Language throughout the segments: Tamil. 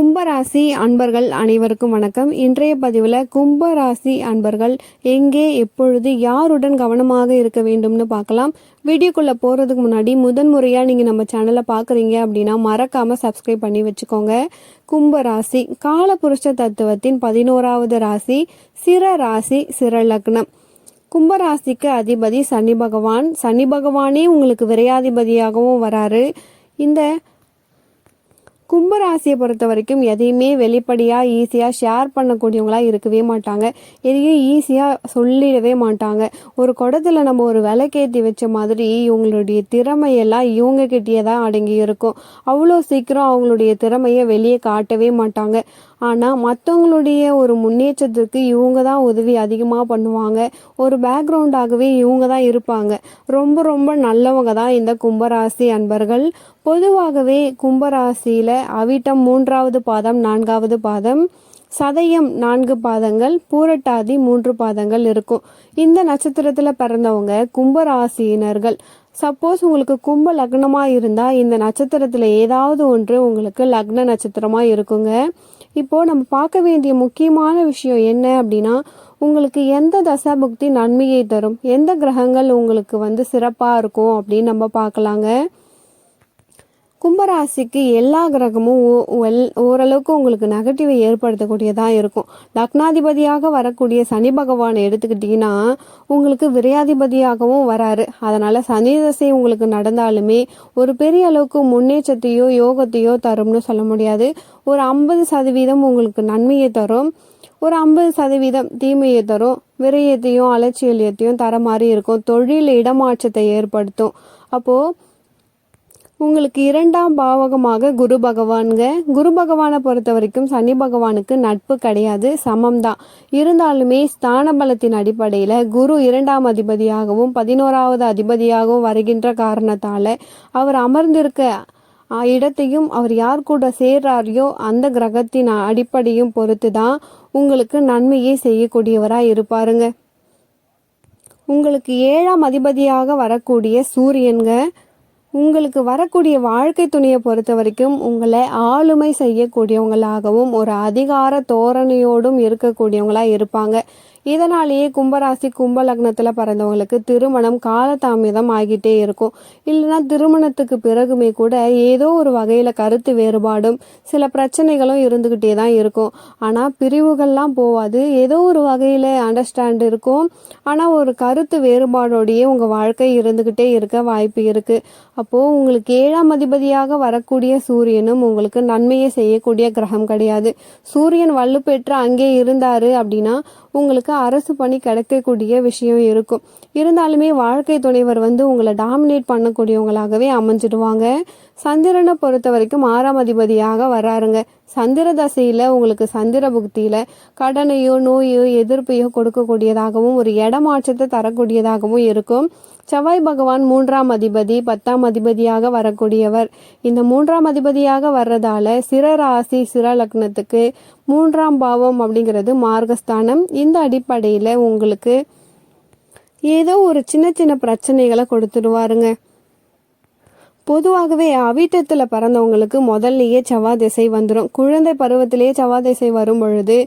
கும்பராசி அன்பர்கள் அனைவருக்கும் வணக்கம். இன்றைய பதிவில் கும்பராசி அன்பர்கள் எங்கே எப்பொழுது யாருடன் கவனமாக இருக்க வேண்டும்னு பார்க்கலாம். வீடியோக்குள்ளே போகிறதுக்கு முன்னாடி முதன்முறையாக நீங்கள் நம்ம சேனலை பார்க்குறீங்க அப்படின்னா மறக்காமல் சப்ஸ்கிரைப் பண்ணி வச்சுக்கோங்க. கும்பராசி காலபுருஷ தத்துவத்தின் 11வது ராசி, சிர ராசி, சிர லக்னம். கும்பராசிக்கு அதிபதி சனி பகவான். சனி பகவானே உங்களுக்கு விரையாதிபதியாகவும் வராரு. இந்த கும்பராசியை பொறுத்த வரைக்கும் எதையுமே வெளிப்படையாக ஈஸியாக ஷேர் பண்ணக்கூடியவங்களாக இருக்கவே மாட்டாங்க. எதையும் ஈஸியாக சொல்லிடவே மாட்டாங்க. ஒரு குடத்தில் நம்ம ஒரு விளக்கேற்றி வச்ச மாதிரி இவங்களுடைய திறமையெல்லாம் இவங்க கிட்டேயே தான் அடங்கி இருக்கும். அவ்வளோ சீக்கிரம் அவங்களுடைய திறமையை வெளியே காட்டவே மாட்டாங்க. ஆனால் மற்றவங்களுடைய ஒரு முன்னேற்றத்திற்கு இவங்க தான் உதவி அதிகமாக பண்ணுவாங்க. ஒரு பேக்ரவுண்டாகவே இவங்க தான் இருப்பாங்க. ரொம்ப ரொம்ப நல்லவங்க தான் இந்த கும்பராசி அன்பர்கள். பொதுவாகவே கும்பராசியில் அவிட்டம் 3வது பாதம், 4வது பாதம், சதயம் 4 பாதங்கள், பூரட்டாதி 3 பாதங்கள் இருக்கும். இந்த நட்சத்திரத்தில் பிறந்தவங்க கும்பராசியினர்கள். சப்போஸ் உங்களுக்கு கும்ப லக்னமாக இருந்தால் இந்த நட்சத்திரத்தில் ஏதாவது ஒன்று உங்களுக்கு லக்ன நட்சத்திரமாக இருக்குங்க. இப்போது நம்ம பார்க்க வேண்டிய முக்கியமான விஷயம் என்ன அப்படின்னா, உங்களுக்கு எந்த தசாபுக்தி நன்மையை தரும், எந்த கிரகங்கள் உங்களுக்கு சிறப்பாக இருக்கும் அப்படின்னு நம்ம பார்க்கலாங்க. கும்பராசிக்கு எல்லா கிரகமும் ஓரளவுக்கு உங்களுக்கு நெகட்டிவை ஏற்படுத்தக்கூடியதாக இருக்கும். லக்னாதிபதியாக வரக்கூடிய சனி பகவானை எடுத்துக்கிட்டிங்கன்னா உங்களுக்கு விரையாதிபதியாகவும் வராரு. அதனால் சனி தசை உங்களுக்கு நடந்தாலுமே ஒரு பெரிய அளவுக்கு முன்னேற்றத்தையோ யோகத்தையோ தரும்னு சொல்ல முடியாது. ஒரு 50% உங்களுக்கு நன்மையை தரும், ஒரு 50% தீமையை தரும். விரயத்தையும் அலட்சியத்தையும் தர மாதிரி இருக்கும். தொழில் இடமாற்றத்தை ஏற்படுத்தும். அப்போது உங்களுக்கு 2ஆம் பாவகமாக குரு பகவானுங்க. குரு பகவானை பொறுத்த வரைக்கும் சனி பகவானுக்கு நட்பு கிடையாது, சமம்தான். இருந்தாலுமே ஸ்தான பலத்தின் அடிப்படையில் குரு 2ஆம் அதிபதியாகவும் 11வது அதிபதியாகவும் வருகின்ற காரணத்தால் அவர் அமர்ந்திருக்க இடத்தையும் அவர் யார் கூட சேர்றாரையோ அந்த கிரகத்தின் அடிப்படையும் பொறுத்து தான் உங்களுக்கு நன்மையை செய்யக்கூடியவராக இருப்பாருங்க. உங்களுக்கு 7ஆம் அதிபதியாக வரக்கூடிய சூரியன்க உங்களுக்கு வரக்கூடிய வாழ்க்கை துணையை பொறுத்த வரைக்கும் உங்களை ஆளுமை செய்யக்கூடியவங்களாகவும் ஒரு அதிகார தோரணையோடும் இருக்கக்கூடியவங்களா இருப்பாங்க. இதனாலேயே கும்பராசி கும்ப லக்னத்தில் பிறந்தவங்களுக்கு திருமணம் காலதாமதம் ஆகிட்டே இருக்கும். இல்லைன்னா திருமணத்துக்கு பிறகுமே கூட ஏதோ ஒரு வகையில் கருத்து வேறுபாடும் சில பிரச்சனைகளும் இருந்துக்கிட்டே தான் இருக்கும். ஆனால் பிரிவுகள்லாம் போகாது. ஏதோ ஒரு வகையில் அண்டர்ஸ்டாண்ட் இருக்கும். ஆனால் ஒரு கருத்து வேறுபாடோடையே உங்கள் வாழ்க்கை இருந்துக்கிட்டே இருக்க வாய்ப்பு இருக்குது. அப்போது உங்களுக்கு 7ஆம் அதிபதியாக வரக்கூடிய சூரியனும் உங்களுக்கு நன்மையை செய்யக்கூடிய கிரகம் கிடையாது. சூரியன் வலுப்பெற்று அங்கே இருந்தார் அப்படின்னா உங்களுக்கு அரசு பணி கிடைக்கக்கூடிய விஷயம் இருக்கும். இருந்தாலுமே வாழ்க்கை துணைவர் உங்களை டாமினேட் பண்ணக்கூடியவங்களாகவே அமைஞ்சிடுவாங்க. சந்திரனை பொறுத்த வரைக்கும் 6ஆம் அதிபதியாக வராருங்க. சந்திர தசையில் உங்களுக்கு சந்திர புக்தியில் கடனையோ நோயோ எதிர்ப்பையோ கொடுக்கக்கூடியதாகவும் ஒரு இடமாற்றத்தை தரக்கூடியதாகவும் இருக்கும். செவ்வாய் பகவான் 3ஆம் அதிபதி 10ஆம் அதிபதியாக வரக்கூடியவர். இந்த 3ஆம் அதிபதியாக வர்றதால சிர ராசி சிர லக்னத்துக்கு 3ஆம் பாவம் அப்படிங்கிறது மார்கஸ்தானம். இந்த அடிப்படையில் உங்களுக்கு ஏதோ ஒரு சின்ன சின்ன பிரச்சனைகளை கொடுத்துடுவாருங்க. பொதுவாகவே அவிட்டத்தில் பிறந்தவங்களுக்கு முதல்லையே செவ்வாய் திசை வந்துடும். குழந்தை பருவத்திலேயே செவ்வாய் திசை வரும் பொழுது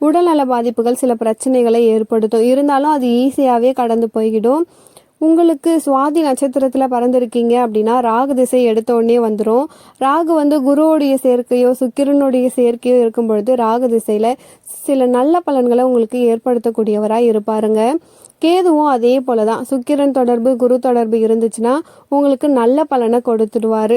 உடல்நல பாதிப்புகள் சில பிரச்சனைகளை ஏற்படுத்தும். இருந்தாலும் அது ஈஸியாகவே கடந்து போய்கிடும். உங்களுக்கு சுவாதி நட்சத்திரத்தில் பிறந்திருக்கீங்க அப்படின்னா ராகு திசை எடுத்த உடனே வந்துடும். ராகு குருவோடைய சேர்க்கையோ சுக்கிரனுடைய சேர்க்கையோ இருக்கும் பொழுது ராகு திசையில் சில நல்ல பலன்களை உங்களுக்கு ஏற்படுத்தக்கூடியவராக இருப்பாருங்க. கேதுவும் அதே போல தான். சுக்கிரன் தொடர்பு குரு தொடர்பு இருந்துச்சுன்னா உங்களுக்கு நல்ல பலனை கொடுத்துடுவார்.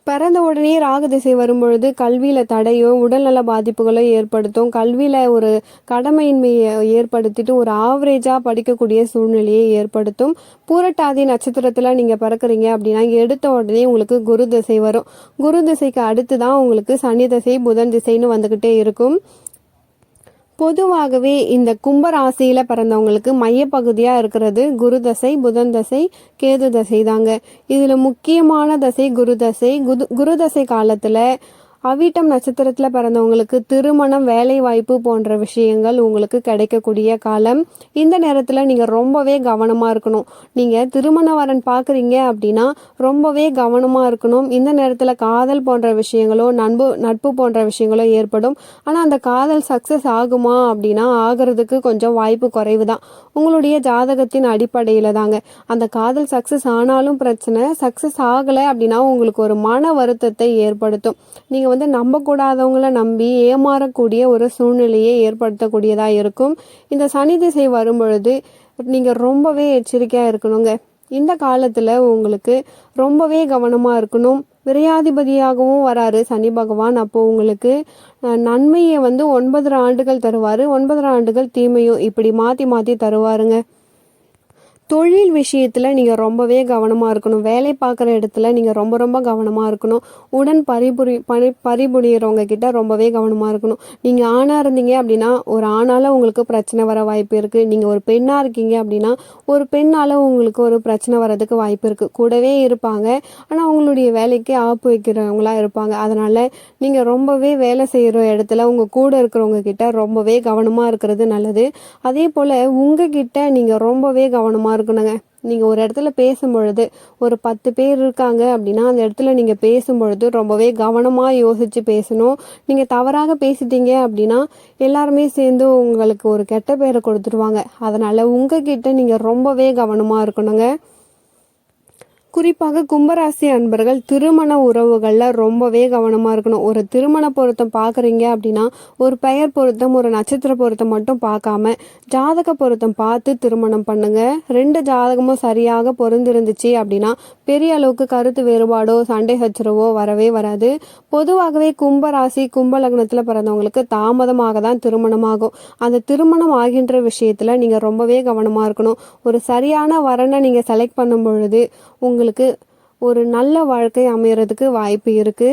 பிறந்த உடனே ராகு திசை வரும்பொழுது கல்வியில் தடையோ உடல்நல பாதிப்புகளோ ஏற்படுத்தும். கல்வியில் ஒரு கடமையின்மையை ஏற்படுத்திட்டு ஒரு ஆவரேஜாக படிக்கக்கூடிய சூழ்நிலையை ஏற்படுத்தும். பூரட்டாதி நட்சத்திரத்தில் நீங்கள் பிறக்கிறீங்க அப்படின்னா எடுத்த உடனே உங்களுக்கு குரு திசை வரும். குரு திசைக்கு அடுத்து தான் உங்களுக்கு சனி திசை புதன் திசைன்னு வந்துக்கிட்டே இருக்கும். பொதுவாகவே இந்த கும்பராசியில் பிறந்தவங்களுக்கு மையப்பகுதியாக இருக்கிறது குரு தசை, புதன் தசை, கேது தசை தாங்க. இதில் முக்கியமான தசை குரு தசை. குரு தசை காலத்தில் அவிட்டம் நட்சத்திரத்துல பிறந்தவங்களுக்கு திருமணம், வேலை வாய்ப்பு போன்ற விஷயங்கள் உங்களுக்கு கிடைக்கக்கூடிய காலம். இந்த நேரத்துல நீங்க ரொம்பவே கவனமா இருக்கணும். நீங்க திருமண வரன் பாக்குறீங்க அப்படின்னா ரொம்பவே கவனமா இருக்கணும். இந்த நேரத்துல காதல் போன்ற விஷயங்களோ நட்பு போன்ற விஷயங்களோ ஏற்படும். ஆனா அந்த காதல் சக்சஸ் ஆகுமா அப்படின்னா ஆகிறதுக்கு கொஞ்சம் வாய்ப்பு குறைவு தான். உங்களுடைய ஜாதகத்தின் அடிப்படையில தாங்க. அந்த காதல் சக்சஸ் ஆனாலும் பிரச்சனை, சக்சஸ் ஆகலை அப்படின்னா உங்களுக்கு ஒரு மன வருத்தத்தை ஏற்படுத்தும். நீங்க நம்பக்கூடாதவங்கள நம்பி ஏமாறக்கூடிய ஒரு சூழ்நிலையை ஏற்படுத்தக்கூடியதா இருக்கும். இந்த சனி திசை வரும் பொழுது நீங்க ரொம்பவே எச்சரிக்கையா இருக்கணுங்க. இந்த காலத்துல உங்களுக்கு ரொம்பவே கவனமா இருக்கணும். விரையாதிபதியாகவும் வராரு சனி பகவான். அப்போ உங்களுக்கு நன்மையை 9.5 ஆண்டுகள் தருவாரு, 9.5 ஆண்டுகள் தீமையும், இப்படி மாத்தி மாத்தி தருவாருங்க. தொழில் விஷயத்துல நீங்க ரொம்பவே கவனமா இருக்கணும். வேலை பார்க்குற இடத்துல நீங்க ரொம்ப ரொம்ப கவனமா இருக்கணும். உடன் பணிபுரியறவங்க கிட்ட ரொம்பவே கவனமா இருக்கணும். நீங்க ஆணா இருந்தீங்க அப்படின்னா ஒரு ஆணால உங்களுக்கு பிரச்சனை வர வாய்ப்பு இருக்கு. நீங்க ஒரு பெண்ணா இருக்கீங்க அப்படின்னா ஒரு பெண்ணால உங்களுக்கு ஒரு பிரச்சனை வர்றதுக்கு வாய்ப்பு இருக்கு. கூடவே இருப்பாங்க, ஆனா உங்களுடைய வேலைக்கு ஆப்பு வைக்கிறவங்களா இருப்பாங்க. அதனால நீங்க ரொம்பவே வேலை செய்யற இடத்துல உங்க கூட இருக்கிறவங்க கிட்ட ரொம்பவே கவனமா இருக்கிறது நல்லது. அதே போல உங்ககிட்ட நீங்க ரொம்பவே கவனமா இருக்கணுங்க. நீங்க ஒரு இடத்துல பேசும்பொழுது ஒரு 10 பேர் இருக்காங்க அப்படின்னா அந்த இடத்துல நீங்க பேசும்பொழுது ரொம்பவே கவனமா யோசிச்சு பேசணும். நீங்க தவறாக பேசிட்டீங்க அப்படின்னா எல்லாருமே சேர்ந்து உங்களுக்கு ஒரு கெட்ட பேரை கொடுத்துருவாங்க. அதனால உங்ககிட்ட நீங்க ரொம்பவே கவனமா இருக்கணுங்க. குறிப்பாக கும்பராசி அன்பர்கள் திருமண உறவுகள்ல ரொம்பவே கவனமா இருக்கணும். ஒரு திருமண பொருத்தம் பாக்குறீங்க அப்படின்னா ஒரு பெயர் பொருத்தம், ஒரு நட்சத்திர பொருத்தம் மட்டும் பார்க்காம ஜாதக பொருத்தம் பார்த்து திருமணம் பண்ணுங்க. 2 ஜாதகமும் சரியாக பொருந்திருந்துச்சு அப்படின்னா பெரிய அளவுக்கு கருத்து வேறுபாடோ சண்டை சச்சரவோ வரவே வராது. பொதுவாகவே கும்பராசி கும்ப லக்னத்துல பிறந்தவங்களுக்கு தாமதமாக தான் திருமணமாகும். அந்த திருமணம் ஆகின்ற விஷயத்துல நீங்க ரொம்பவே கவனமா இருக்கணும். ஒரு சரியான வரனை நீங்க செலக்ட் பண்ணும் பொழுது உங்களுக்கு ஒரு நல்ல வாழ்க்கை அமையறதுக்கு வாய்ப்பு இருக்கு.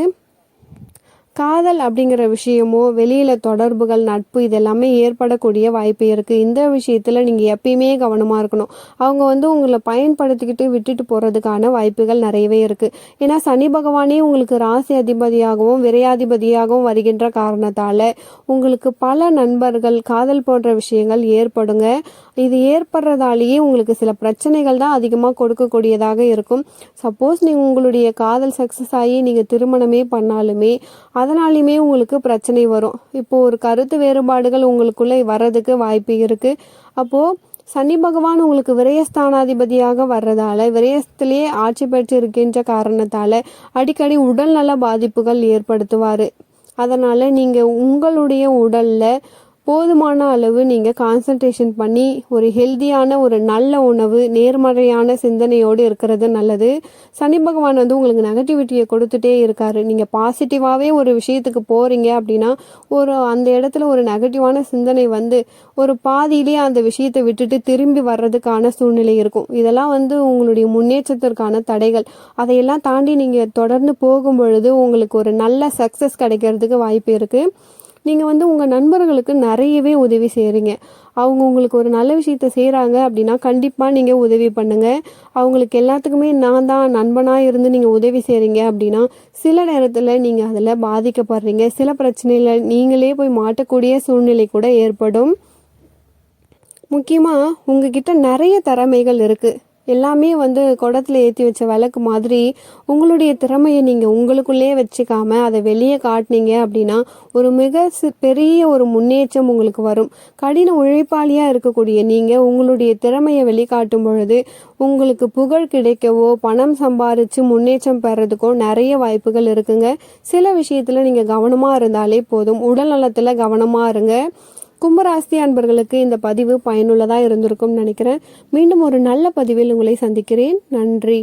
காதல் அப்படிங்கிற விஷயமோ வெளியில தொடர்புகள், நட்பு இதெல்லாமே ஏற்படக்கூடிய வாய்ப்பு இருக்கு. இந்த விஷயத்துல நீங்க எப்பயுமே கவனமா இருக்கணும். அவங்க உங்களை பயன்படுத்திக்கிட்டு விட்டுட்டு போறதுக்கான வாய்ப்புகள் நிறையவே இருக்கு. ஏன்னா சனி பகவானே உங்களுக்கு ராசி அதிபதியாகவும் விரையாதிபதியாகவும் வருகின்ற காரணத்தால உங்களுக்கு பல நண்பர்கள், காதல் போன்ற விஷயங்கள் ஏற்படுங்க. இது ஏற்படுறதாலேயே உங்களுக்கு சில பிரச்சனைகள் தான் அதிகமாக கொடுக்கக்கூடியதாக இருக்கும். சப்போஸ் நீங்க உங்களுடைய காதல் சக்சஸ் ஆகி நீங்க திருமணமே பண்ணாலுமே அதனாலுமே உங்களுக்கு பிரச்சனை வரும். இப்போ ஒரு கருத்து வேறுபாடுகள் உங்களுக்குள்ள வர்றதுக்கு வாய்ப்பு இருக்கு. அப்போ சனி பகவான் உங்களுக்கு விரயஸ்தானாதிபதியாக வர்றதால விரயத்திலேயே ஆட்சி பெற்று இருக்கின்ற காரணத்தால அடிக்கடி உடல்நல பாதிப்புகள் ஏற்படுத்துவாரு. அதனால நீங்க உங்களுடைய உடல்ல போதுமான அளவு நீங்க கான்சன்ட்ரேஷன் பண்ணி ஒரு ஹெல்தியான ஒரு நல்ல உணவு, நேர்மறையான சிந்தனையோடு இருக்கிறது நல்லது. சனி பகவான் உங்களுக்கு நெகட்டிவிட்டியை கொடுத்துட்டே இருக்காரு. நீங்க பாசிட்டிவாவே ஒரு விஷயத்துக்கு போறீங்க அப்படின்னா அந்த இடத்துல ஒரு நெகட்டிவான சிந்தனை ஒரு பாதியிலேயே அந்த விஷயத்தை விட்டுட்டு திரும்பி வர்றதுக்கான சூழ்நிலை இருக்கும். இதெல்லாம் உங்களுடைய முன்னேற்றத்திற்கான தடைகள். அதையெல்லாம் தாண்டி நீங்க தொடர்ந்து போகும் பொழுது உங்களுக்கு ஒரு நல்ல சக்சஸ் கிடைக்கிறதுக்கு வாய்ப்பு இருக்கு. நீங்க உங்க நண்பர்களுக்கு நிறையவே உதவி செய்றீங்க. அவங்க உங்களுக்கு ஒரு நல்ல விஷயத்த செய்றாங்க அப்படின்னா கண்டிப்பா நீங்க உதவி பண்ணுங்க. அவங்களுக்கு எல்லாத்துக்குமே நான் தான் நண்பனா இருந்து நீங்க உதவி செய்றீங்க அப்படின்னா சில நேரத்துல நீங்க அதுல பாதிக்கப்படுறீங்க. சில பிரச்சனையில நீங்களே போய் மாட்டக்கூடிய சூழ்நிலை கூட ஏற்படும். முக்கியமா உங்ககிட்ட நிறைய திறமைகள் இருக்கு. எல்லாமே குடத்துல ஏற்றி வச்ச விளக்கு மாதிரி உங்களுடைய திறமையை நீங்க உங்களுக்குள்ளே வச்சுக்காம அதை வெளியே காட்டினீங்க அப்படின்னா ஒரு மிக பெரிய ஒரு முன்னேற்றம் உங்களுக்கு வரும். கடின உழைப்பாளியா இருக்கக்கூடிய நீங்க உங்களுடைய திறமையை வெளிக்காட்டும் பொழுது உங்களுக்கு புகழ் கிடைக்கவோ பணம் சம்பாரிச்சு முன்னேற்றம் பெறதுக்கோ நிறைய வாய்ப்புகள் இருக்குங்க. சில விஷயத்துல நீங்க கவனமா இருந்தாலே போதும். உடல் நலத்துல கவனமா இருங்க. கும்பராசி அன்பர்களுக்கு இந்த பதிவு பயனுள்ளதா இருந்திருக்கும்னு நினைக்கிறேன். மீண்டும் ஒரு நல்ல பதிவில் உங்களை சந்திக்கிறேன். நன்றி.